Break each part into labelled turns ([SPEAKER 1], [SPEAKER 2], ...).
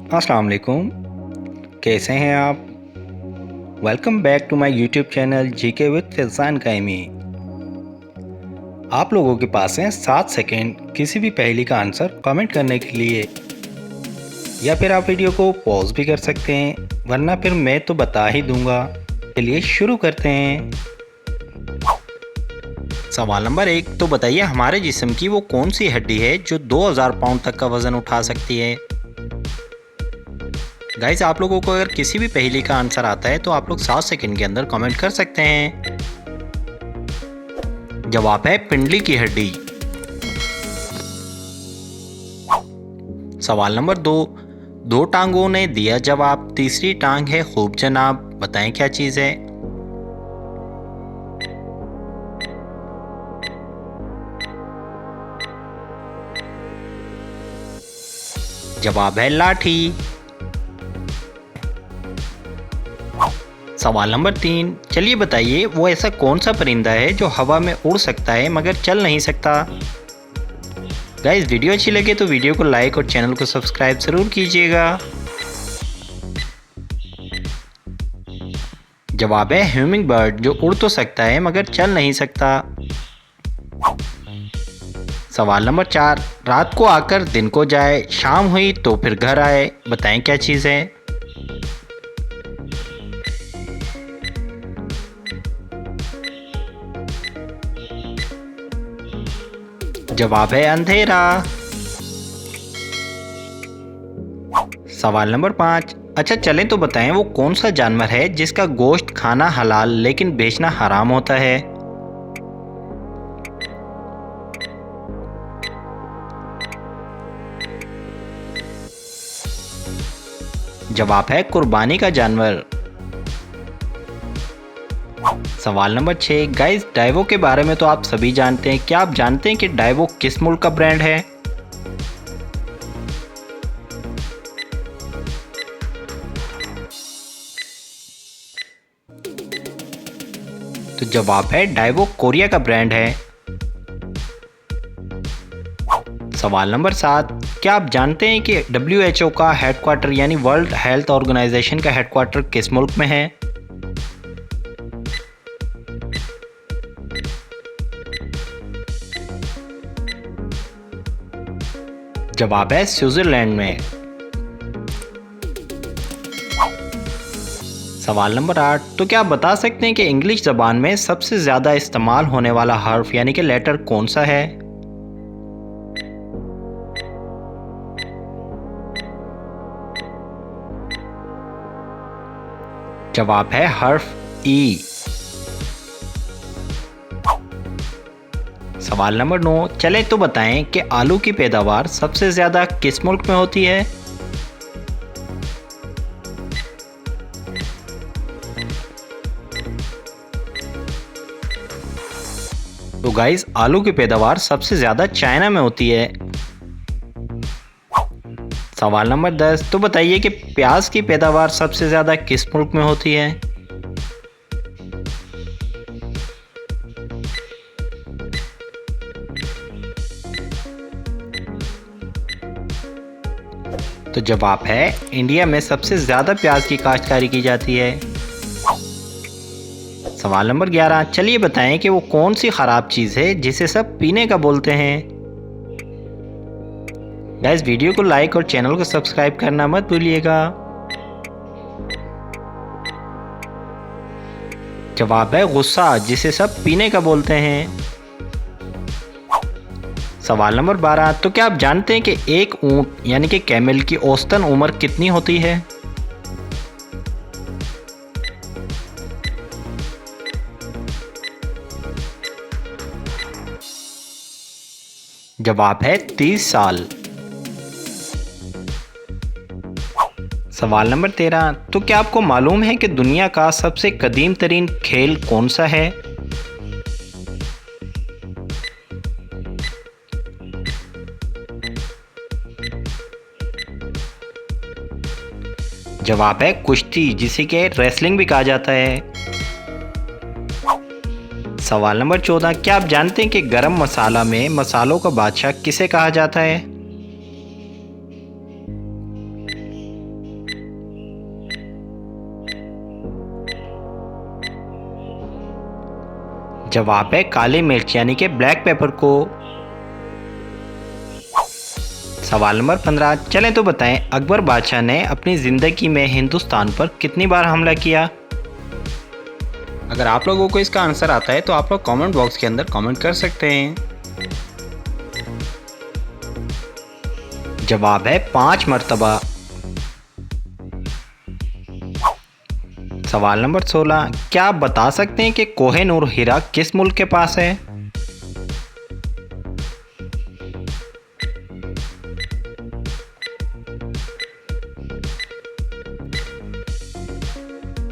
[SPEAKER 1] अस्सलाम वालेकुम। कैसे हैं आप? Welcome back to my YouTube channel GK with Faizan Qaimi. आप लोगों के पास हैं 7 सेकंड किसी भी पहेली का आंसर कमेंट करने के लिए, या फिर आप वीडियो को पॉज भी कर सकते हैं, वरना फिर मैं तो बता ही दूंगा। चलिए शुरू करते हैं। सवाल नंबर 1, तो बताइए हमारे जिस्म की वो कौन सी हड्डी है जो 2000 पाउंड तक का वज़न उठा सकती है? गाइस, आप लोगों को अगर किसी भी पहेली का आंसर आता है तो आप लोग 7 सेकंड के अंदर कमेंट कर सकते हैं। जवाब है पिंडली की हड्डी। सवाल नंबर 2, दो टांगों ने दिया जवाब, तीसरी टांग है खूब जनाब, बताएं क्या चीज है? जवाब है लाठी। सवाल नंबर 3, चलिए बताइए वो ऐसा कौन सा परिंदा है जो हवा में उड़ सकता है मगर चल नहीं सकता? गाइस, वीडियो अच्छी लगे तो वीडियो को लाइक और चैनल को सब्सक्राइब जरूर कीजिएगा। जवाब है ह्यूमिंग बर्ड, जो उड़ तो सकता है मगर चल नहीं सकता। सवाल नंबर 4, रात को आकर दिन को जाए, शाम हुई तो फिर घर आए, बताएं क्या चीज़ है? जवाब है अंधेरा। सवाल नंबर 5, अच्छा चलें तो बताएं वो कौन सा जानवर है जिसका गोश्त खाना हलाल लेकिन बेचना हराम होता है? जवाब है कुर्बानी का जानवर। सवाल नंबर 6, गाइस डाइवो के बारे में तो आप सभी जानते हैं, क्या आप जानते हैं कि डाइवो किस मुल्क का ब्रांड है? तो जवाब है डाइवो कोरिया का ब्रांड है। सवाल नंबर 7, क्या आप जानते हैं कि WHO का हेडक्वार्टर यानी वर्ल्ड हेल्थ ऑर्गेनाइजेशन का हेडक्वार्टर किस मुल्क में है? जवाब है स्विट्जरलैंड में। सवाल नंबर 8, तो क्या आप बता सकते हैं कि इंग्लिश ज़बान में सबसे ज़्यादा इस्तेमाल होने वाला हर्फ यानी कि लेटर कौन सा है? जवाब है हर्फ ई। सवाल नंबर 9, चलें तो बताएं कि आलू की पैदावार सबसे ज़्यादा किस मुल्क में होती है? तो गाइस, आलू की पैदावार सबसे ज़्यादा चाइना में होती है। सवाल नंबर 10, तो बताइए कि प्याज की पैदावार सबसे ज़्यादा किस मुल्क में होती है? तो जवाब है इंडिया में सबसे ज़्यादा प्याज की काश्तकारी की जाती है। सवाल नंबर 11, चलिए बताएं कि वो कौन सी ख़राब चीज़ है जिसे सब पीने का बोलते हैं? गाइस, वीडियो को लाइक और चैनल को सब्सक्राइब करना मत भूलिएगा। जवाब है गुस्सा, जिसे सब पीने का बोलते हैं। सवाल नंबर 12, तो क्या आप जानते हैं कि एक ऊंट यानी कि कैमल की औसतन उम्र कितनी होती है? जवाब है 30 साल। सवाल नंबर 13, तो क्या आपको मालूम है कि दुनिया का सबसे कदीम तरीन खेल कौन सा है? जवाब है कुश्ती, जिसे कि रेसलिंग भी कहा जाता है। सवाल नंबर 14, क्या आप जानते हैं कि गरम मसाला में मसालों का बादशाह किसे कहा जाता है? जवाब है काली मिर्च यानी कि ब्लैक पेपर को। सवाल नंबर 15, चलें तो बताएं अकबर बादशाह ने अपनी ज़िंदगी में हिंदुस्तान पर कितनी बार हमला किया। अगर आप लोगों को इसका आंसर आता है तो आप लोग कमेंट बॉक्स के अंदर कमेंट कर सकते हैं। जवाब है 5 मरतबा। सवाल नंबर 16, क्या आप बता सकते हैं कि कोह-ए-नूर हीरा किस मुल्क के पास है।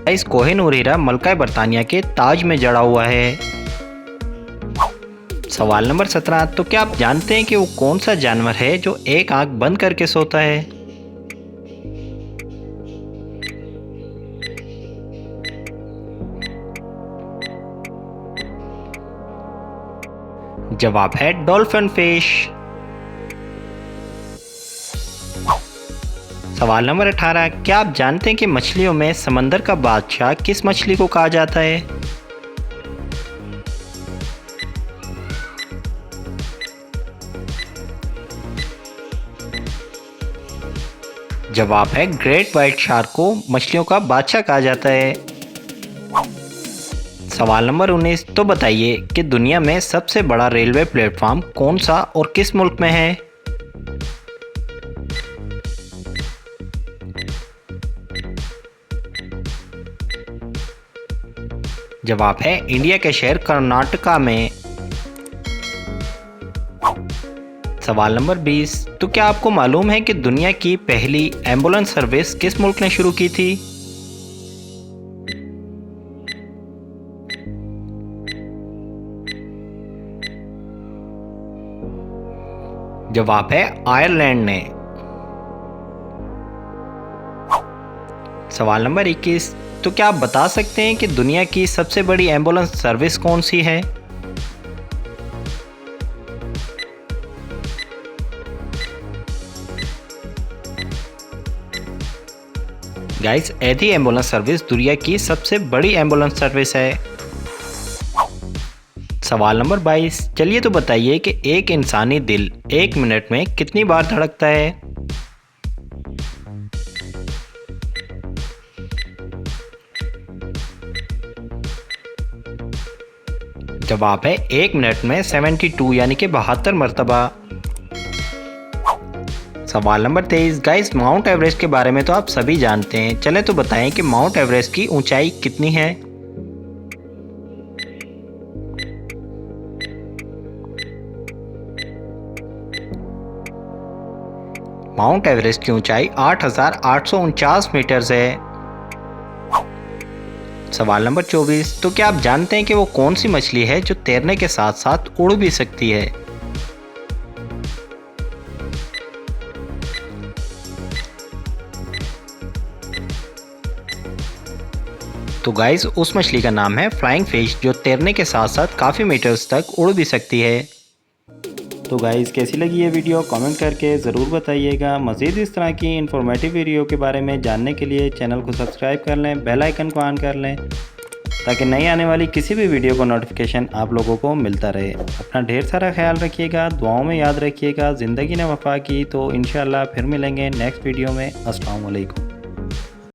[SPEAKER 1] इस कोह-ए-नूर हीरा मलका बरतानिया के ताज में जड़ा हुआ है। सवाल नंबर 17, तो क्या आप जानते हैं कि वो कौन सा जानवर है जो एक आंख बंद करके सोता है। जवाब है डॉल्फिन फिश। सवाल नंबर 18, क्या आप जानते हैं कि मछलियों में समंदर का बादशाह किस मछली को कहा जाता है। जवाब है ग्रेट व्हाइट शार्क को मछलियों का बादशाह कहा जाता है। सवाल नंबर 19, तो बताइए कि दुनिया में सबसे बड़ा रेलवे प्लेटफॉर्म कौन सा और किस मुल्क में है। जवाब है इंडिया के शहर कर्नाटका में। सवाल नंबर 20, तो क्या आपको मालूम है कि दुनिया की पहली एम्बुलेंस सर्विस किस मुल्क ने शुरू की थी। जवाब है आयरलैंड ने। सवाल नंबर 21, तो क्या आप बता सकते हैं कि दुनिया की सबसे बड़ी एम्बुलेंस सर्विस कौन सी है। गाइस, एथी एम्बुलेंस सर्विस दुनिया की सबसे बड़ी एम्बुलेंस सर्विस है। सवाल नंबर 22, चलिए तो बताइए कि एक इंसानी दिल 1 मिनट में कितनी बार धड़कता है। जवाब है 1 मिनट में 72 यानी कि 72 मरतबा। सवाल नंबर 23, गाइस माउंट एवरेस्ट के बारे में तो आप सभी जानते हैं, चलें तो बताएं कि माउंट एवरेस्ट की ऊंचाई कितनी है। माउंट एवरेस्ट की ऊंचाई 8,849 मीटर्स है। सवाल नंबर 24, तो क्या आप जानते हैं कि वो कौन सी मछली है जो तैरने के साथ साथ उड़ भी सकती है। तो गाइस उस मछली का नाम है फ्लाइंग फिश, जो तैरने के साथ साथ काफ़ी मीटर्स तक उड़ भी सकती है। तो गाइस कैसी लगी ये वीडियो कमेंट करके ज़रूर बताइएगा। मज़ीद इस तरह की इन्फॉर्मेटिव वीडियो के बारे में जानने के लिए चैनल को सब्सक्राइब कर लें, बेल आइकन को ऑन कर लें ताकि नई आने वाली किसी भी वीडियो को नोटिफिकेशन आप लोगों को मिलता रहे। अपना ढेर सारा ख्याल रखिएगा, दुआओं में याद रखिएगा। ज़िंदगी ने वफ़ा की तो इंशाअल्लाह फिर मिलेंगे नेक्स्ट वीडियो में। अस्सलाम वालेकुम।